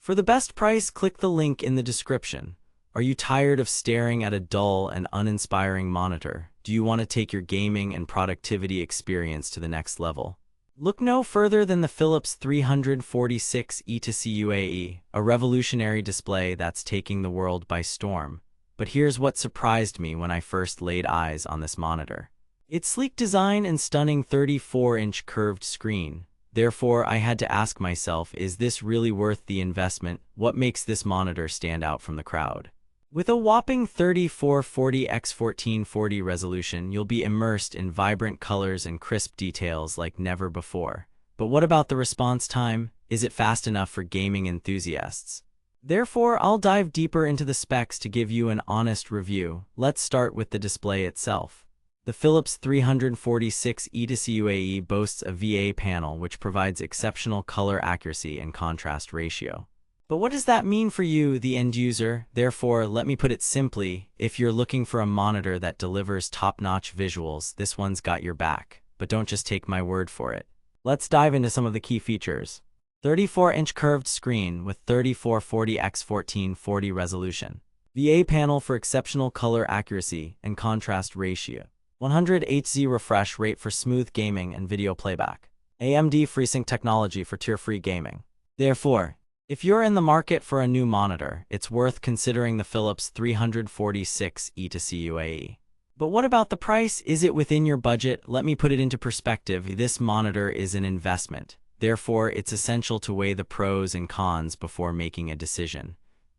For the best price, click the link in the description. Are you tired of staring at a dull and uninspiring monitor? Do you want to take your gaming and productivity experience to the next level? Look no further than the Philips 346E2CUAE, a revolutionary display that's taking the world by storm. But here's what surprised me when I first laid eyes on this monitor. Its sleek design and stunning 34-inch curved screen. Therefore, I had to ask myself, is this really worth the investment? What makes this monitor stand out from the crowd? With a whopping 3440x1440 resolution, you'll be immersed in vibrant colors and crisp details like never before. But what about the response time? Is it fast enough for gaming enthusiasts? Therefore, I'll dive deeper into the specs to give you an honest review. Let's start with the display itself. The Philips 346E2CUAE boasts a VA panel which provides exceptional color accuracy and contrast ratio. But what does that mean for you, the end user? Therefore, let me put it simply, if you're looking for a monitor that delivers top-notch visuals, this one's got your back. But don't just take my word for it. Let's dive into some of the key features. 34-inch curved screen with 3440x1440 resolution. VA panel for exceptional color accuracy and contrast ratio. 100 Hz refresh rate for smooth gaming and video playback. AMD FreeSync technology for tear-free gaming. Therefore, if you're in the market for a new monitor, it's worth considering the Philips 346E2CUAE. But what about the price? Is it within your budget? Let me put it into perspective. This monitor is an investment. Therefore, it's essential to weigh the pros and cons before making a decision.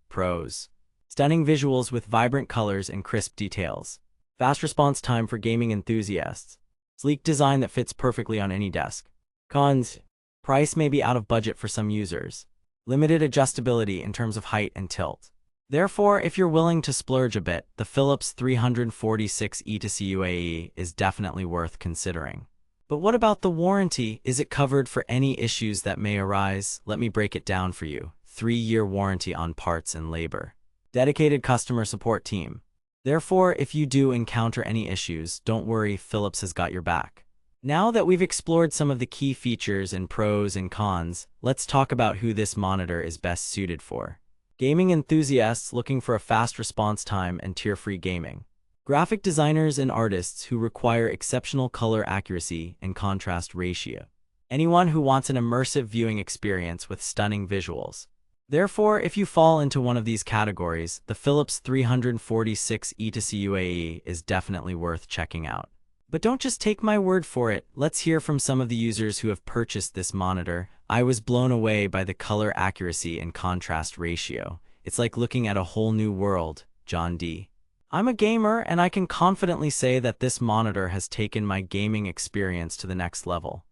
Pros: stunning visuals with vibrant colors and crisp details. Fast response time for gaming enthusiasts. Sleek design that fits perfectly on any desk. Cons: price may be out of budget for some users. Limited adjustability in terms of height and tilt. Therefore, if you're willing to splurge a bit, the Philips 346E2CUAE is definitely worth considering. But what about the warranty? Is it covered for any issues that may arise? Let me break it down for you. 3-year warranty on parts and labor. Dedicated customer support team. Therefore, if you do encounter any issues, don't worry, Philips has got your back. Now that we've explored some of the key features and pros and cons, let's talk about who this monitor is best suited for. Gaming enthusiasts looking for a fast response time and tear-free gaming. Graphic designers and artists who require exceptional color accuracy and contrast ratio. Anyone who wants an immersive viewing experience with stunning visuals. Therefore, if you fall into one of these categories, the Philips 346E2CUAE is definitely worth checking out. But don't just take my word for it. Let's hear from some of the users who have purchased this monitor. I was blown away by the color accuracy and contrast ratio. It's like looking at a whole new world. John D. I'm a gamer, and I can confidently say that this monitor has taken my gaming experience to the next level.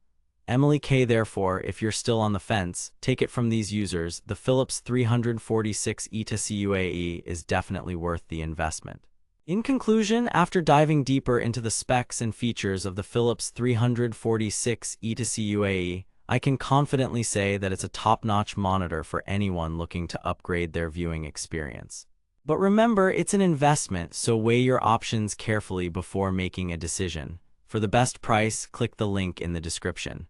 Emily K. Therefore, if you're still on the fence, take it from these users. The Philips 346E2CUAE is definitely worth the investment. In conclusion, after diving deeper into the specs and features of the Philips 346E2CUAE, I can confidently say that it's a top-notch monitor for anyone looking to upgrade their viewing experience. But remember, it's an investment, so weigh your options carefully before making a decision. For the best price, click the link in the description.